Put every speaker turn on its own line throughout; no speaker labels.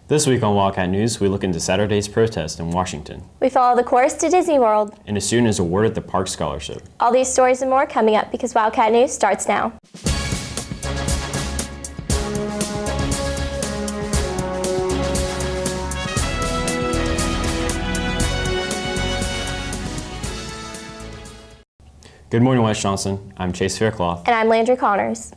This week on Wildcat News, we look into Saturday's protest in Washington.
We follow the chorus to Disney World.
And a student is awarded the Park Scholarship.
All these stories and more coming up because Wildcat News starts now.
Good morning, West Johnston. I'm Chase Faircloth.
And I'm Landry Connors.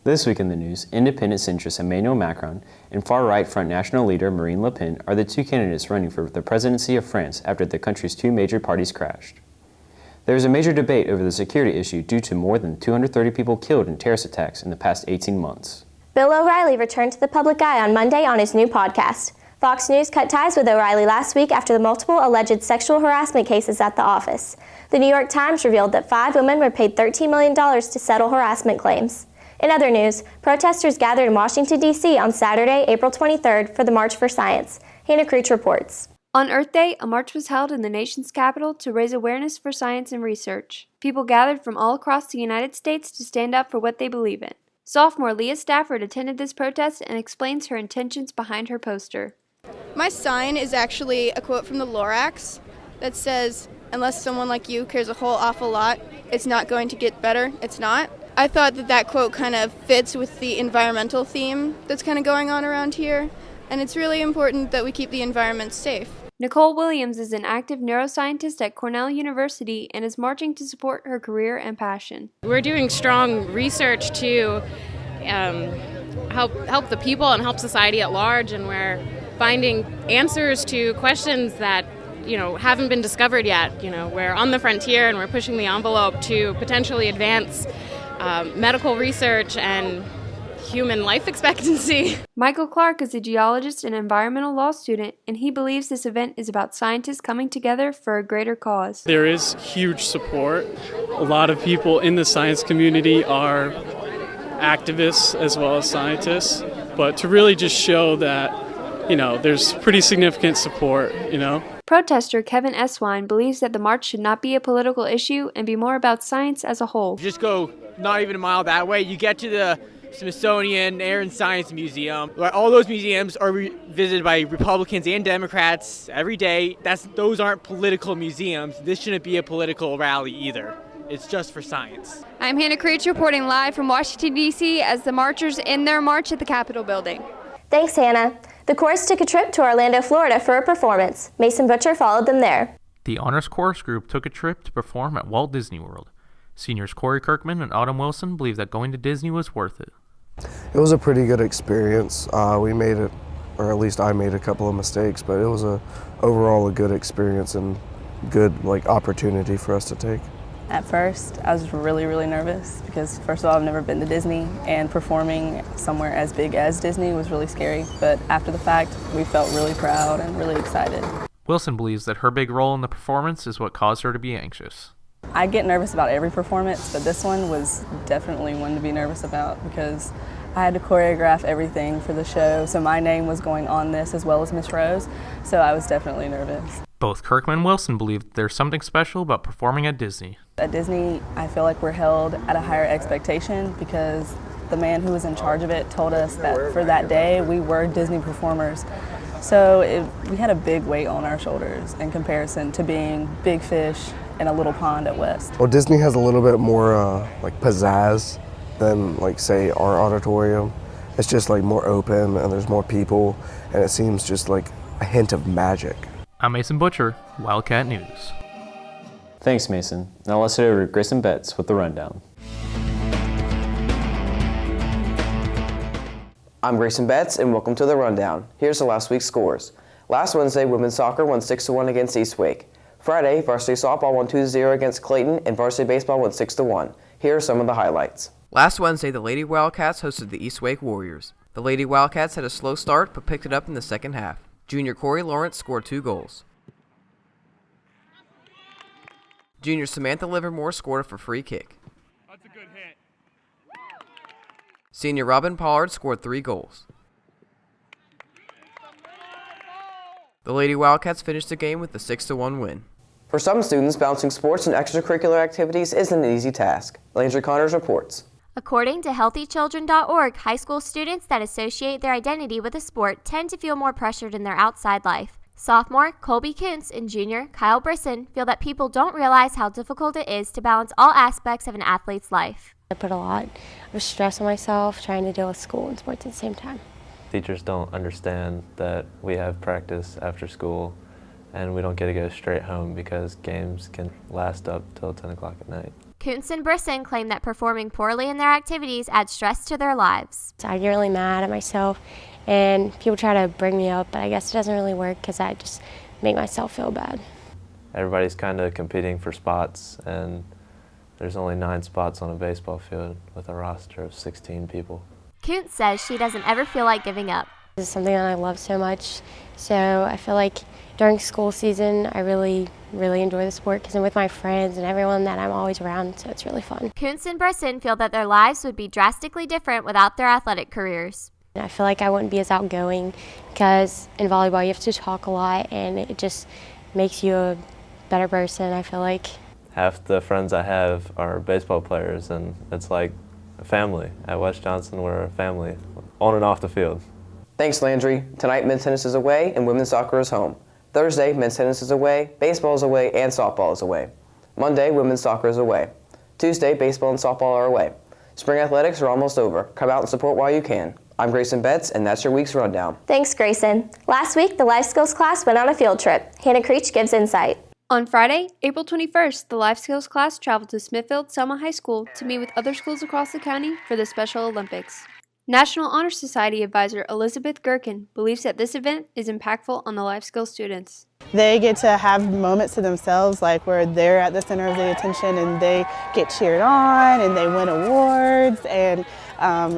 This week in the news, independent centrist Emmanuel Macron and far-right Front National leader Marine Le Pen are the two candidates running for the presidency of France after the country's two major parties crashed. There is a major debate over the security issue due to more than 230 people killed in terrorist attacks in the past 18 months.
Bill O'Reilly returned to the public eye on Monday on his new podcast. Fox News cut ties with O'Reilly last week after the multiple alleged sexual harassment cases at the office. The New York Times revealed that 5 women were paid $13 million to settle harassment claims. In other news, protesters gathered in Washington, D.C. on Saturday, April 23rd for the March for Science. Hannah Creech reports.
On Earth Day, a march was held in the nation's capital to raise awareness for science and research. People gathered from all across the United States to stand up for what they believe in. Sophomore Leah Stafford attended this protest and explains her intentions behind her poster.
My sign is actually a quote from the Lorax that says, "Unless someone like you cares a whole awful lot, it's not going to get better, it's not." I thought that quote kind of fits with the environmental theme that's kind of going on around here, and it's really important that we keep the environment safe.
Nicole Williams is an active neuroscientist at Cornell University and is marching to support her career and passion.
We're doing strong research to help the people and help society at large, and we're finding answers to questions that haven't been discovered yet. We're on the frontier and we're pushing the envelope to potentially advance medical research and human life expectancy.
Michael Clark is a geologist and environmental law student, and he believes this event is about scientists coming together for a greater cause.
There is huge support. A lot of people in the science community are activists as well as scientists, but to really just show that, there's pretty significant support,
Protester Kevin Eswine believes that the march should not be a political issue and be more about science as a whole.
Just go not even a mile that way, you get to the Smithsonian Air and Science Museum. All those museums are visited by Republicans and Democrats every day. Those aren't political museums. This shouldn't be a political rally either. It's just for science.
I'm Hannah Creech reporting live from Washington, D.C. as the marchers end their march at the Capitol building.
Thanks, Hannah. The chorus took a trip to Orlando, Florida for a performance. Mason Butcher followed them there.
The Honors Chorus group took a trip to perform at Walt Disney World. Seniors Corey Kirkman and Autumn Wilson believe that going to Disney was worth it.
It was a pretty good experience. We made it, or at least I made a couple of mistakes, but it was overall a good experience and good opportunity for us to take.
At first, I was really nervous because, first of all, I've never been to Disney, and performing somewhere as big as Disney was really scary. But after the fact, we felt really proud and really excited.
Wilson believes that her big role in the performance is what caused her to be anxious.
I get nervous about every performance, but this one was definitely one to be nervous about because I had to choreograph everything for the show, so my name was going on this as well as Miss Rose, so I was definitely nervous.
Both Kirkman and Wilson believe that there's something special about performing at Disney.
At Disney, I feel like we're held at a higher expectation because the man who was in charge of it told us that for that day we were Disney performers. So we had a big weight on our shoulders in comparison to being big fish in a little pond at West.
Well, Disney has a little bit more pizzazz than say our auditorium. It's just more open and there's more people and it seems just a hint of magic.
I'm Mason Butcher, Wildcat News.
Thanks, Mason. Now let's head over to Grayson Betts with the rundown.
I'm Grayson Betts, and welcome to the rundown. Here's the last week's scores. Last Wednesday, women's soccer won 6-1 against East Wake. Friday, varsity softball won 2-0 against Clayton, and varsity baseball won 6-1. Here are some of the highlights.
Last Wednesday, the Lady Wildcats hosted the East Wake Warriors. The Lady Wildcats had a slow start, but picked it up in the second half. Junior Corey Lawrence scored 2 goals. Junior Samantha Livermore scored a free kick.
That's a good hit.
Senior Robin Pollard scored 3 goals. The Lady Wildcats finished the game with a 6-1 win.
For some students, balancing sports and extracurricular activities isn't an easy task. Landry Connors reports.
According to HealthyChildren.org, high school students that associate their identity with a sport tend to feel more pressured in their outside life. Sophomore Colby Kuntz and junior Kyle Brisson feel that people don't realize how difficult it is to balance all aspects of an athlete's life.
I put a lot of stress on myself trying to deal with school and sports at the same time.
Teachers don't understand that we have practice after school and we don't get to go straight home because games can last up till 10 o'clock at night.
Kuntz and Brisson claim that performing poorly in their activities adds stress to their lives.
So I get really mad at myself and people try to bring me up, but I guess it doesn't really work because I just make myself feel bad.
Everybody's kind of competing for spots, and there's only 9 spots on a baseball field with a roster of 16 people.
Kuntz says she doesn't ever feel like giving up.
This is something that I love so much, so I feel like during school season I really enjoy the sport because I'm with my friends and everyone that I'm always around, so it's really fun.
Kuntz and Brisson feel that their lives would be drastically different without their athletic careers.
I feel like I wouldn't be as outgoing because in volleyball you have to talk a lot and it just makes you a better person, I feel like.
Half the friends I have are baseball players, and it's like a family. At West Johnston, we're a family, on and off the field.
Thanks, Landry. Tonight, men's tennis is away and women's soccer is home. Thursday, men's tennis is away, baseball is away, and softball is away. Monday, women's soccer is away. Tuesday, baseball and softball are away. Spring athletics are almost over. Come out and support while you can. I'm Grayson Betts, and that's your week's rundown.
Thanks, Grayson. Last week, the life skills class went on a field trip. Hannah Creech gives insight.
On Friday, April 21st, the life skills class traveled to Smithfield-Selma High School to meet with other schools across the county for the Special Olympics. National Honor Society advisor Elizabeth Gherkin believes that this event is impactful on the life skills students.
They get to have moments to themselves, like where they're at the center of the attention and they get cheered on and they win awards, and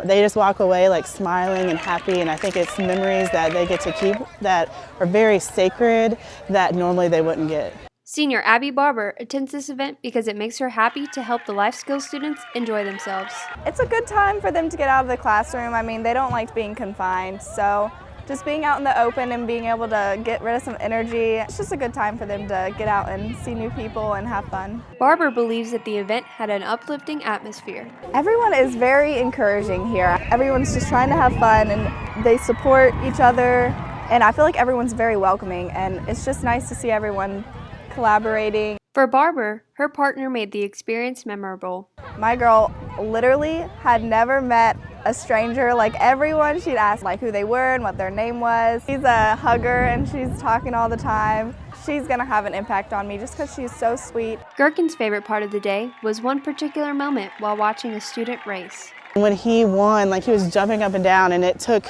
they just walk away like smiling and happy, and I think it's memories that they get to keep that are very sacred that normally they wouldn't get.
Senior Abby Barber attends this event because it makes her happy to help the life skills students enjoy themselves.
It's a good time for them to get out of the classroom. I mean, they don't like being confined, so just being out in the open and being able to get rid of some energy, it's just a good time for them to get out and see new people and have fun.
Barber believes that the event had an uplifting atmosphere.
Everyone is very encouraging here. Everyone's just trying to have fun and they support each other, and I feel like everyone's very welcoming, and it's just nice to see everyone collaborating.
For Barber, her partner made the experience memorable.
My girl literally had never met a stranger. Like everyone, she'd ask like who they were and what their name was. She's a hugger and she's talking all the time. She's gonna have an impact on me just because she's so sweet.
Gherkin's favorite part of the day was one particular moment while watching a student race.
When he won, like he was jumping up and down, and it took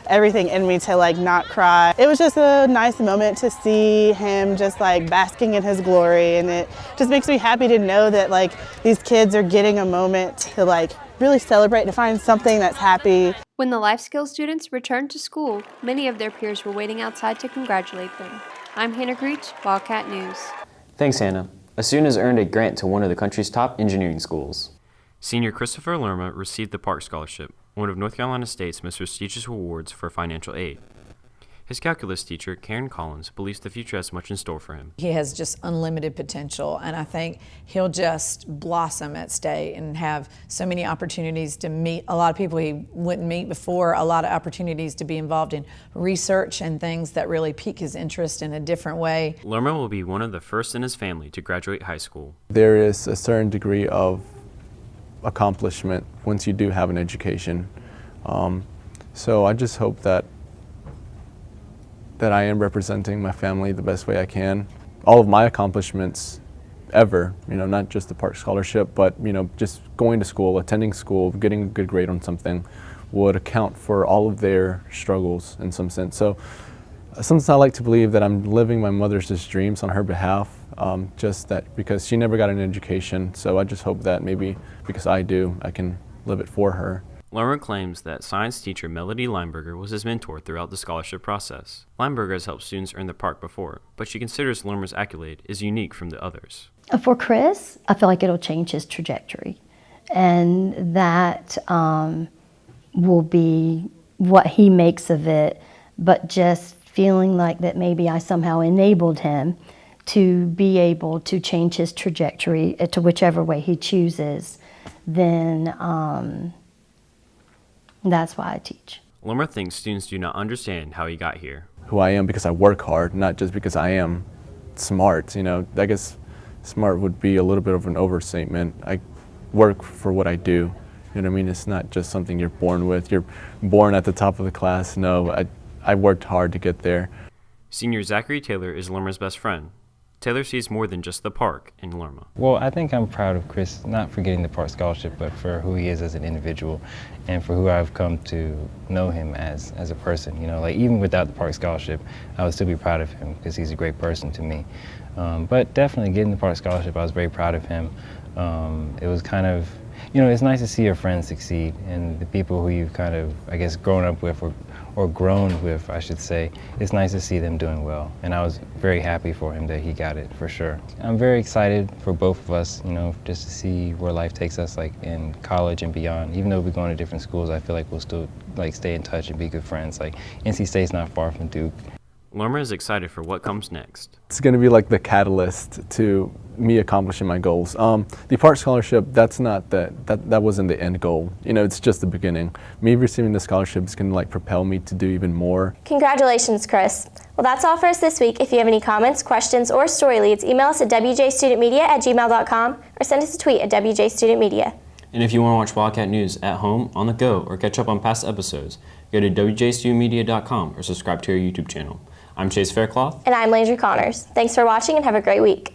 everything in me to like not cry. It was just a nice moment to see him just like basking in his glory, and it just makes me happy to know that like these kids are getting a moment to like really celebrate, to find something that's happy.
When the life skills students returned to school, many of their peers were waiting outside to congratulate them. I'm Hannah Creech, Wildcat News.
Thanks, Hannah. A student has earned a grant to one of the country's top engineering schools.
Senior Christopher Lerma received the Park Scholarship, one of North Carolina State's most prestigious awards for financial aid. His calculus teacher, Karen Collins, believes the future has much in store for him.
He has just unlimited potential, and I think he'll just blossom at State and have so many opportunities to meet a lot of people he wouldn't meet before, a lot of opportunities to be involved in research and things that really pique his interest in a different way.
Lerma will be one of the first in his family to graduate high school.
There is a certain degree of accomplishment once you do have an education. So I just hope that I am representing my family the best way I can. All of my accomplishments ever, not just the Park Scholarship, but just going to school, attending school, getting a good grade on something would account for all of their struggles in some sense. So sometimes I like to believe that I'm living my mother's dreams on her behalf, just that because she never got an education. So I just hope that maybe because I do, I can live it for her.
Lerma claims that science teacher Melody Lineberger was his mentor throughout the scholarship process. Lineberger has helped students earn the park before, but she considers Lerma's accolade is unique from the others.
For Chris, I feel like it'll change his trajectory, and that will be what he makes of it, but just feeling like that maybe I somehow enabled him to be able to change his trajectory to whichever way he chooses, then that's why I teach.
Lerma thinks students do not understand how he got here.
Who I am because I work hard, not just because I am smart. You know, I guess smart would be a little bit of an overstatement. I work for what I do. You know what I mean? It's not just something you're born with. You're born at the top of the class. No, I worked hard to get there.
Senior Zachary Taylor is Lerma's best friend. Taylor sees more than just the park in Lerma.
Well, I think I'm proud of Chris, not for getting the park scholarship, but for who he is as an individual and for who I've come to know him as a person. You know, like even without the park scholarship, I would still be proud of him because he's a great person to me. But definitely getting the park scholarship, I was very proud of him. It was kind of, you know, it's nice to see your friends succeed and the people who you've kind of, I guess, grown up with or grown with, I should say. It's nice to see them doing well. And I was very happy for him that he got it, for sure. I'm very excited for both of us, you know, just to see where life takes us, like in college and beyond. Even though we're going to different schools, I feel like we'll still like stay in touch and be good friends. Like NC State's not far from Duke.
Lerma is excited for what comes next.
It's going to be like the catalyst to me accomplishing my goals. The park scholarship, that's not that wasn't the end goal. You know, it's just the beginning. Me receiving the scholarship is going to like propel me to do even more.
Congratulations, Chris. Well, that's all for us this week. If you have any comments, questions, or story leads, email us at wjstudentmedia@gmail.com or send us a tweet at wjstudentmedia.
And if you want to watch Wildcat News at home, on the go, or catch up on past episodes, go to wjstudentmedia.com or subscribe to our YouTube channel. I'm Chase Faircloth.
And I'm Landry Connors. Thanks for watching and have a great week.